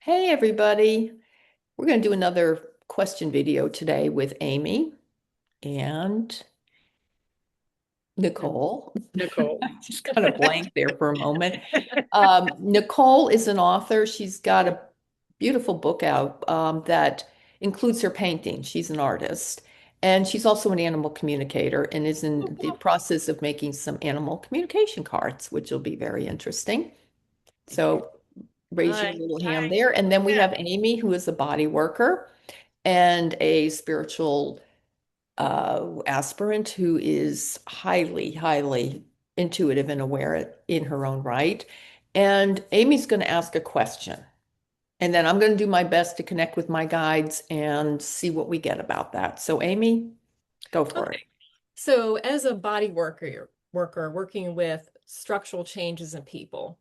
Hey everybody. We're going to do another question video today with Amy and Nic- Nicole. Nicole. I just kind of blanked there for a moment. Nicole is an author. She's got a beautiful book out that includes her painting. She's an artist. And she's also an animal communicator and is in the process of making some animal communication cards, which will be very interesting. So raise your Hi. little hand there. And then we Yeah. have Amy, who is a body worker and a spiritual aspirant who is highly, highly intuitive and aware in her own right. And Amy's going to ask a question. And then I'm going to do my best to connect with my guides and see what we get about that. So, Amy, go for it. Okay. So as a body worker working with structural changes in people,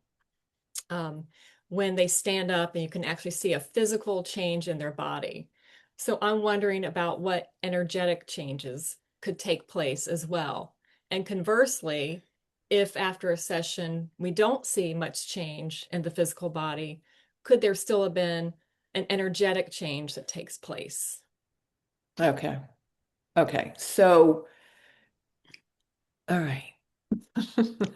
um, when they stand up and you can actually see a physical change in their body. So I'm wondering about what energetic changes could take place as well. And conversely, if after a session we don't see much change in the physical body, could there still have been an energetic change that takes place? Okay. Okay. So, all right.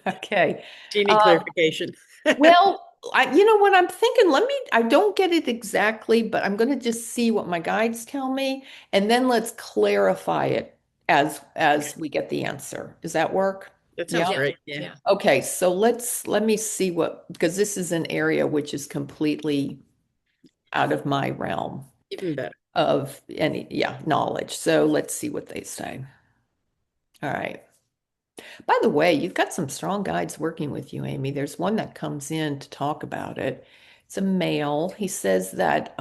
Okay. Do you need Um, clarification? Well, you know what I'm thinking? I don't get it exactly, but I'm going to just see what my guides tell me, and then let's clarify it as we get the answer. Does that work? That Yeah. sounds Yeah. great. Yeah. Okay, so let me see what, because this is an area which is completely out of my realm Even better. of any, yeah, knowledge. So let's see what they say. All right. By the way, you've got some strong guides working with you, Amy. There's one that comes in to talk about it. It's a male. He says that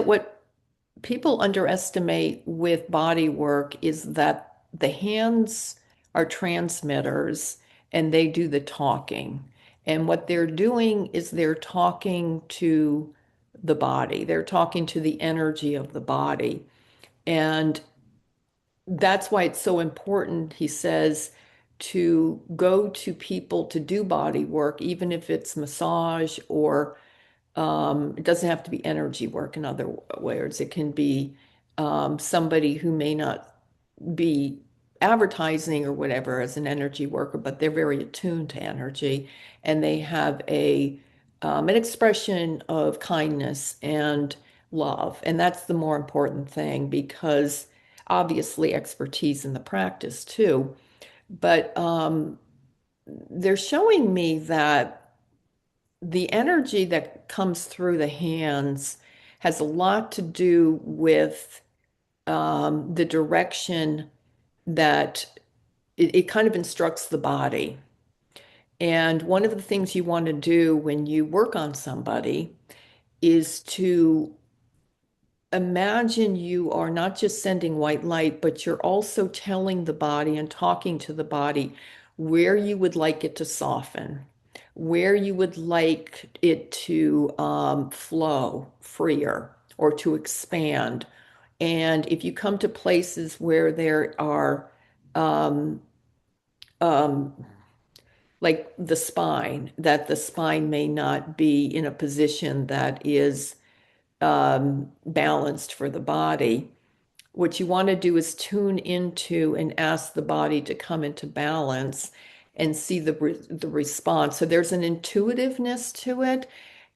what people underestimate with body work is that the hands are transmitters and they do the talking. And what they're doing is they're talking to the body. They're talking to the energy of the body. And that's why it's so important, he says, to go to people to do body work, even if it's massage or it doesn't have to be energy work, in other words. It can be somebody who may not be advertising or whatever as an energy worker, but they're very attuned to energy and they have an expression of kindness and love. And that's the more important thing because obviously expertise in the practice too. But they're showing me that the energy that comes through the hands has a lot to do with the direction that it kind of instructs the body. And one of the things you want to do when you work on somebody is to imagine you are not just sending white light, but you're also telling the body and talking to the body where you would like it to soften, where you would like it to flow freer or to expand. And if you come to places where there are um, um, like the spine, that the spine may not be in a position that is balanced for the body. What you want to do is tune into and ask the body to come into balance and see the response. So there's an intuitiveness to it,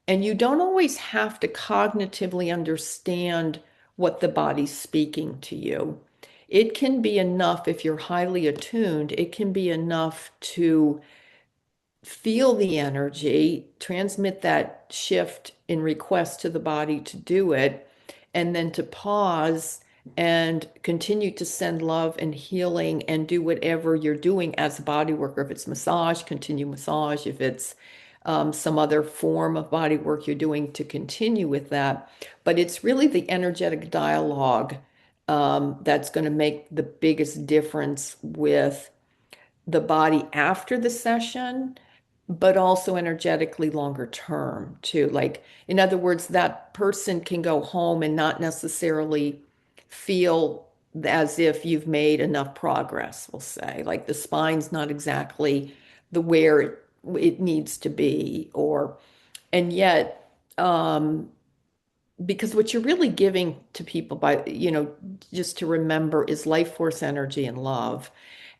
and you don't always have to cognitively understand what the body's speaking to you. It can be enough if you're highly attuned, it can be enough to feel the energy, transmit that shift in request to the body to do it, and then to pause and continue to send love and healing and do whatever you're doing as a body worker. If it's massage, continue massage. If it's some other form of body work you're doing, to continue with that. But it's really the energetic dialogue that's going to make the biggest difference with the body after the session, but also energetically longer term too. Like, in other words, that person can go home and not necessarily feel as if you've made enough progress, we'll say. Like the spine's not exactly the where it needs to be, or and yet because what you're really giving to people by, just to remember is life force energy and love.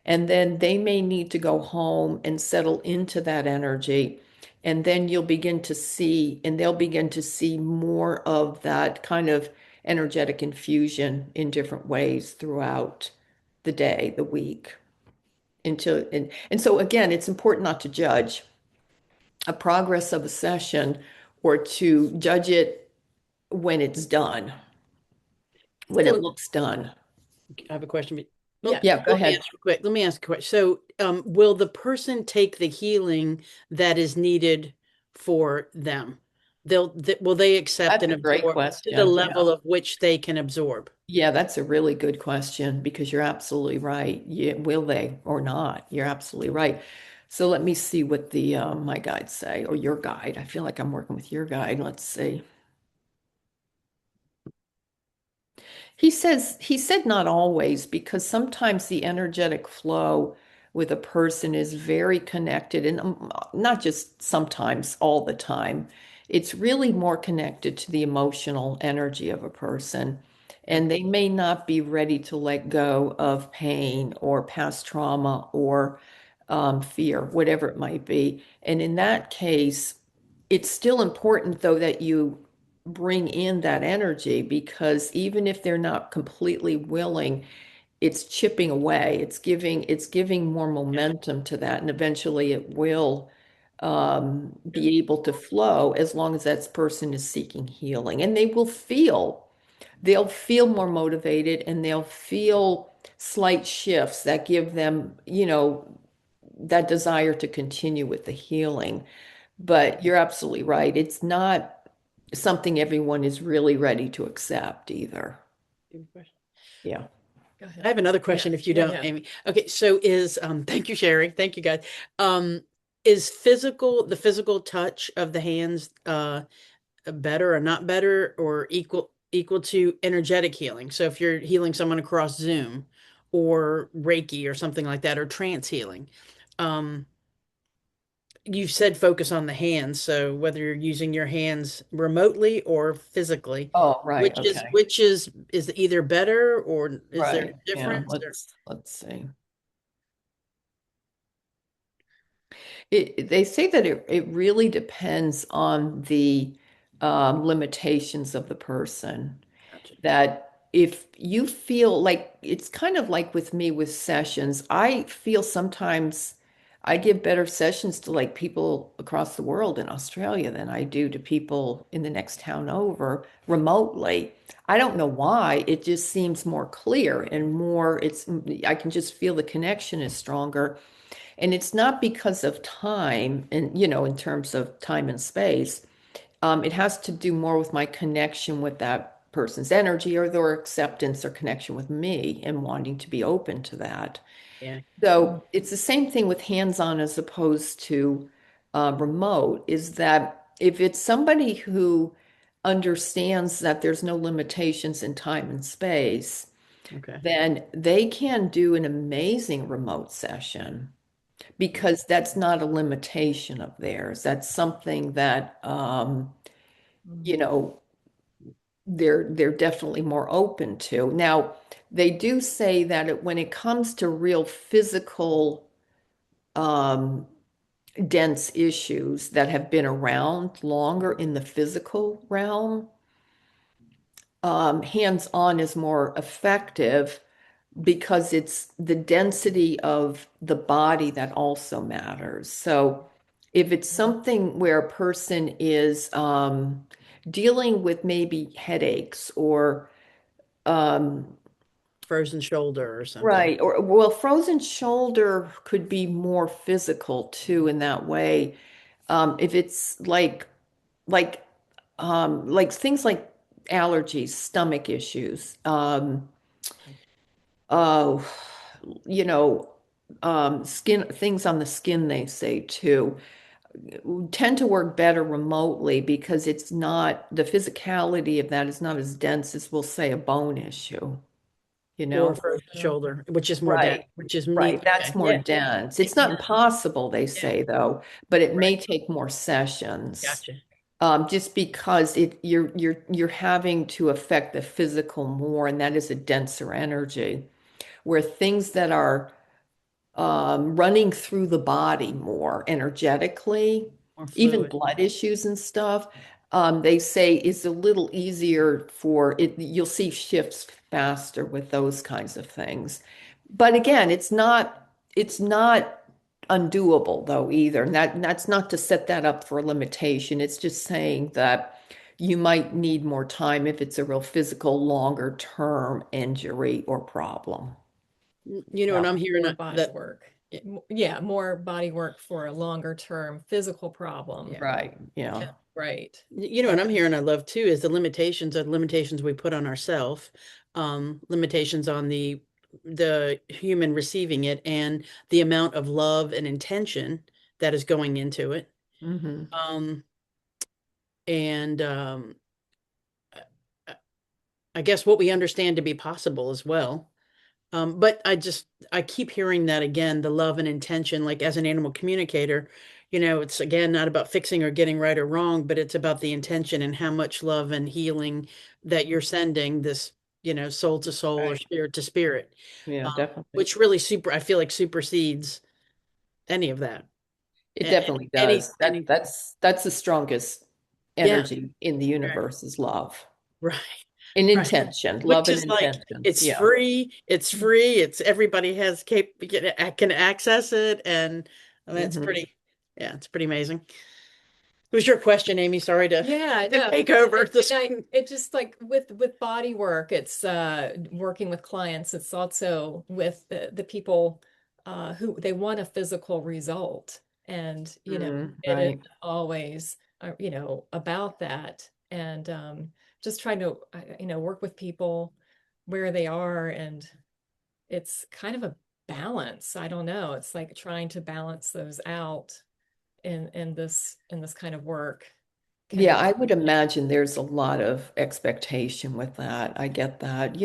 And then they may need to go home and settle into that energy. And then you'll begin to see, and they'll begin to see more of that kind of energetic infusion in different ways throughout the day, the week. And so again, it's important not to judge a progress of a session or to judge it when it's done, when it So looks done. I have a question. Well, Yeah. Yeah, go let me ahead. ask you quick. Let me ask a question. So, will the person take the healing that is needed for them? Will they accept That's and a great absorb to the question. Yeah. level of which they can absorb? Yeah, that's a really good question because you're absolutely right. Yeah, will they or not? You're absolutely right. So let me see what the my guides say, or your guide. I feel like I'm working with your guide. Let's see. He said not always, because sometimes the energetic flow with a person is very connected, and not just sometimes, all the time. It's really more connected to the emotional energy of a person. Okay. And they may not be ready to let go of pain or past trauma or fear, whatever it might be. And in that case, it's still important, though, that you bring in that energy, because even if they're not completely willing, it's chipping away. It's giving more Yeah. momentum to that, and eventually it will be able to flow as long as that person is seeking healing. And they'll feel more motivated, and they'll feel slight shifts that give them, that desire to continue with the healing. But you're absolutely right. It's not something everyone is really ready to accept either. You have a question? Yeah. Go I ahead. have another Yeah. question if you Yeah. don't, Yeah. Amy. Okay, so thank you, Sherry. Thank you, guys. Um, is the physical touch of the hands better or not better or equal to energetic healing? So if you're healing someone across Zoom or Reiki or something like that, or trance healing, um, you said focus on the hands. So whether you're using your hands remotely or physically, Oh, right. Okay. is it either better, or is there Right. a Yeah. difference? Or Let's see. They say that it really depends on the limitations of the person. gotcha. That if you feel like, it's kind of like with me with sessions, I feel sometimes I give better sessions to like people across the world in Australia than I do to people in the next town over remotely. I don't know why. It just seems more clear and more, I can just feel the connection is stronger. And it's not because of time, and in terms of time and space. It has to do more with my connection with that person's energy, or their acceptance or connection with me, and wanting to be open to that. Yeah. So it's the same thing with hands-on as opposed to remote, is that if it's somebody who understands that there's no limitations in time and space, Okay. then they can do an amazing remote session, Yeah. because that's not a limitation of theirs. That's something that Mm. you know, they're definitely more open to. Now, they do say that when it comes to real physical um, dense issues that have been around longer in the physical realm, hands-on is more effective, because it's the density of the body that also matters. So if it's something where a person is dealing with maybe headaches or Frozen shoulder or something. right, or well, frozen shoulder could be more physical too in that way. If it's like like things like allergies, stomach issues, oh, you know, skin things on the skin, they say too, tend to work better remotely, because it's not, the physicality of that is not as dense as, we'll say, a bone issue. you Or know? frozen shoulder, which is more dense, Right. which is Right. neat. That's Okay. more Yeah. dense. It's not impossible, they Yeah. say, though, but it Right. may take more sessions. Gotcha. Just because you're having to affect the physical more, and that is a denser energy, where things that are running through the body more energetically, More even fluid. blood issues and stuff, they say is a little easier for it. You'll see shifts faster with those kinds of things. But again, it's not undoable though either. And that's not to set that up for a limitation. It's just saying that you might need more time if it's a real physical, longer term injury or problem. You know Yeah. what I'm hearing More body that work. Yeah, more body work for a longer term physical problem. yeah. Right. Yeah. Yeah, right. You know what I'm hearing I love too is the limitations are the limitations we put on ourselves, limitations on the human receiving it and the amount of love and intention that is going into it. Hmm. Um, and I I guess what we understand to be possible as well. But I keep hearing that again, the love and intention, like as an animal communicator, it's again not about fixing or getting right or wrong, but it's about the intention and how much love and healing that you're sending this, soul to soul or Right. spirit to spirit, Yeah, definitely. which really I feel like supersedes any of that. It definitely Any, does. That's the strongest yeah, energy in the right, universe is love right. and Right. intention. Love Which and is like intention. it's Yeah. free, it's free, it's everybody has can access it and that's Hmm. pretty yeah, it's pretty amazing. It was your question, Amy. Sorry to, Yeah, to no. take over And this. it just like with body work, it's working with clients, it's also with the people who they want a physical result. And, it is Right. always about that. And just trying to work with people where they are, and it's kind of a balance. I don't know. It's like trying to balance those out in this kind of work can Yeah, be I would imagine there's a lot of expectation with that. I get that.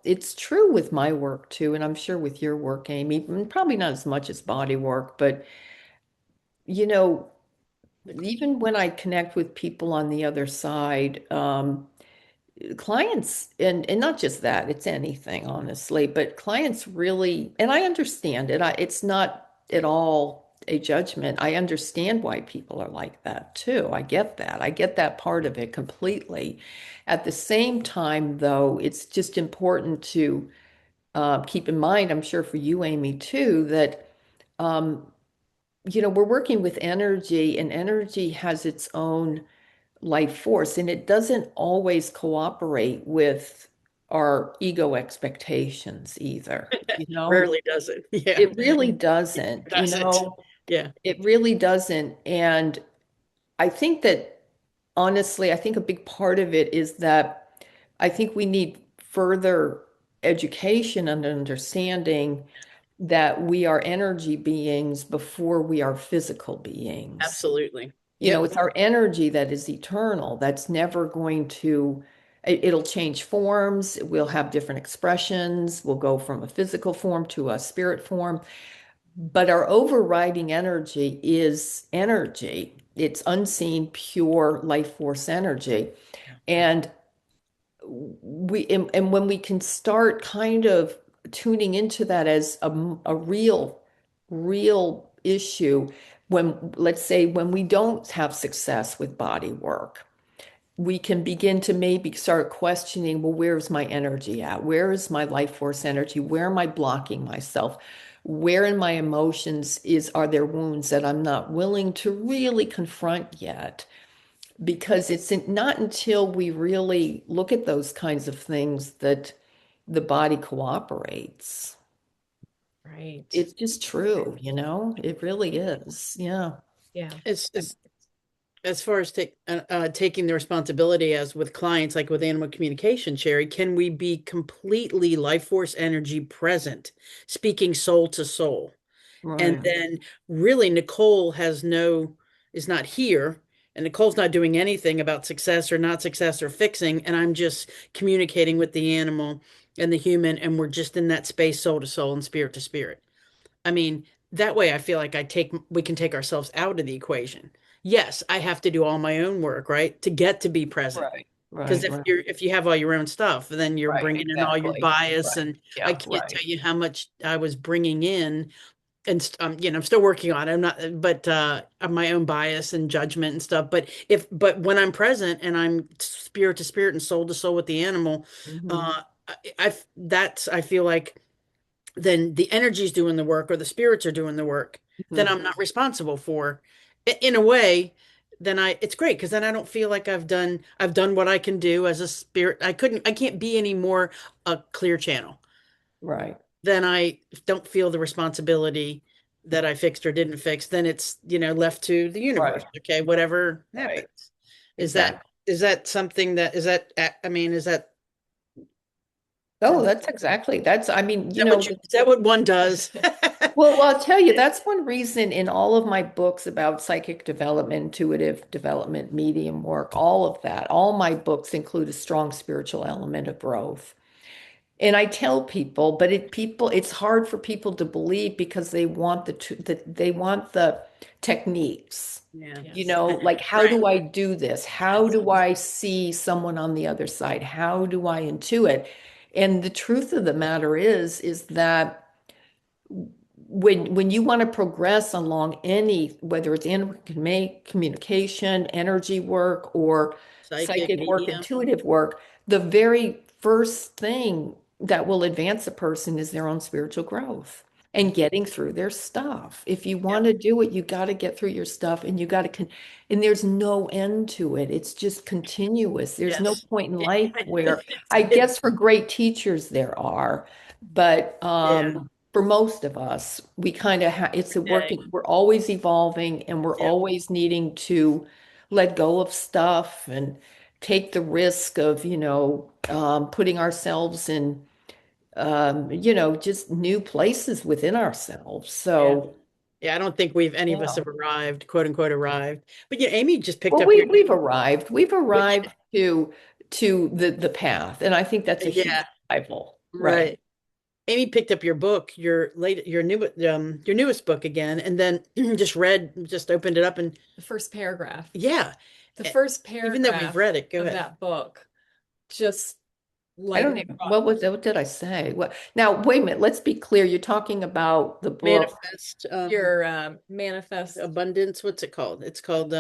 It's true with my work too, and I'm sure with your work, Amy, and probably not as much as body work, but you know, even when I connect with people on the other side, clients, and not just that, it's anything, honestly, but clients really, and I understand it. It's not at all a judgment. I understand why people are like that too. I get that. I get that part of it completely. At the same time, though, it's just important to keep in mind, I'm sure for you, Amy, too, that um, we're working with energy, and energy has its own life force, and it doesn't always cooperate with our ego expectations either. Rarely does it. Yeah. It really It doesn't, doesn't. Yeah. it really doesn't. And I think that honestly, I think a big part of it is that I think we need further education and understanding that we are energy beings before we are physical beings. Absolutely. Yep. It's our energy that is eternal, that's never going to, it'll change forms, we'll have different expressions, we'll go from a physical form to a spirit form, but our overriding energy is energy. It's unseen, pure life force energy. And and when we can start kind of tuning into that as a real issue, when let's say when we don't have success with body work, we can begin to maybe start questioning, well, where's my energy at? Where is my life force energy? Where am I blocking myself? Where in my emotions are there wounds that I'm not willing to really confront yet? Because it's not until we really look at those kinds of things that the body cooperates. right. It's just true, it really is. Yeah. Yeah. As far as taking the responsibility as with clients, like with animal communication, Sherry, can we be completely life force energy present, speaking soul to soul? And Right. then really Nicole is not here, and Nicole's not doing anything about success or not success or fixing, and I'm just communicating with the animal and the human, and we're just in that space, soul to soul and spirit to spirit. I mean, that way I feel like we can take ourselves out of the equation. Yes, I have to do all my own work, right? To get to be present. Right, Because right, right, if you have all your own stuff, then you're right, bringing in all your exactly. bias, Right. and I Yeah, can't right. tell you how much I was bringing in, and I'm still working on it. I'm not, but my own bias and judgment and stuff. But when I'm present and I'm spirit to spirit and soul to soul with the animal, Hmm. uh, I feel like then the energy's doing the work or the spirits are doing the work. Then Hmm. I'm not responsible for, in a way. Then it's great because then I don't feel like I've done what I can do as a spirit. I can't be any more a clear channel. Right, Then I don't feel the responsibility that I fixed or didn't fix. Then it's, left to the right, universe. Okay, whatever right. happens. Is that Exactly. is that something that is that I mean, Oh, is that's exactly. That's, I mean, that what is that what one does? well, I'll tell you, that's one reason in all of my books about psychic development, intuitive development, medium work, all of that, all my books include a strong spiritual element of growth. And I tell people, but it's hard for people to believe because they want they want the techniques. Yeah. Yes. Like, how Right. do I do this? How Yes. do I see someone on the other side? How do I intuit? And the truth of the matter is that when you want to progress along any, whether it's in communication, energy work, or Psychic psychic work, medium. intuitive work, the very first thing that will advance a person is their own spiritual growth and getting through their stuff. If you Yeah. want to do it, you got to get through your stuff, and you got to and there's no end to it. It's just continuous. There's no Yes. point in life where, I It's guess for great teachers there are, but yeah. for most of us, we kind of it's a Okay. working, we're always evolving and we're Yeah. always needing to let go of stuff and take the risk of, putting ourselves in, just new places within ourselves. Yeah. So, Yeah. I don't think any of us yeah. have arrived, quote unquote, arrived. But yeah, Amy just picked Well, up your we've arrived. We've which arrived to the path, and I think that's a huge yeah, arrival. Right. right. Amy picked up your book, your newest book again, and then just opened it up and The first paragraph. yeah. The e- first Even though we've paragraph read it, go of ahead. that book just I don't like even, brought what did I say? What, now, wait a minute, let's be clear. You're talking about the book. Manifest your manifest. abundance. What's it called? It's called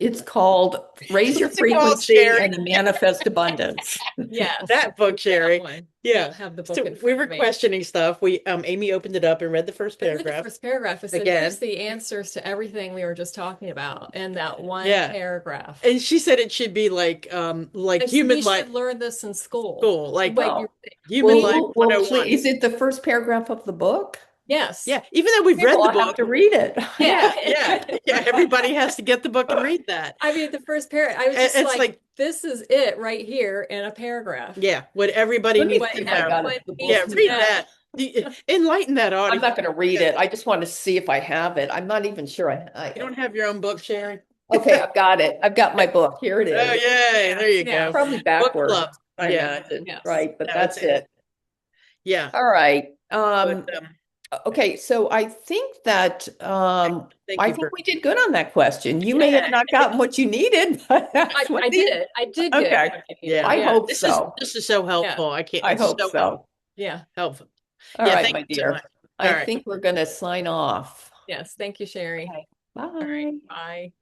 It's called Raise Your what's it called, Frequency Sherry? and Manifest Abundance. Yes, That book, that Sherry. one. I Yeah. don't have the book So in we front were of me. questioning stuff. Amy opened it up and read the first I read the paragraph first paragraph. It said, again. here's the answers to everything we were just talking about in that one Yeah. paragraph. And she said it should be like I said, human we life should learn this in school. school, The like way you Oh, think. human life well, 101. please, is it the first paragraph of the book? Yes. Yeah, even though we've Okay, read well, the I have book. to read it. Yeah. Yeah. Everybody has to get the book and read that. I mean, the first paragraph, I was just It's like, like, this is it right here in a paragraph. yeah, what everybody Let me needs What see to if I know. got everyone it, the Yeah, needs book to read here. know. that. Enlighten that I'm audience. not going to read it. I just want to see if I have it. I'm not even sure You don't have your own book, Sherry? okay, I've got it. I've got my book. Here it Oh, is. yay. There you Yeah. go. Probably Book backwards, club. I Yeah. imagine. Yes. Right, but No, it's that's it. yeah. All right. But Okay, so I think that thank I you think for we did good on that question. You may have yeah. not gotten what you needed, but that's what I the did. I did get okay. what I needed. Yeah. I Yeah. hope so. This is so Yeah. helpful. I can't I it's hope so so. Yeah. helpful. All Yeah, right, thank my you so dear. much. All I right. think we're going to sign off. Yes. Thank you, Sherry. Okay. All right. Bye. Bye.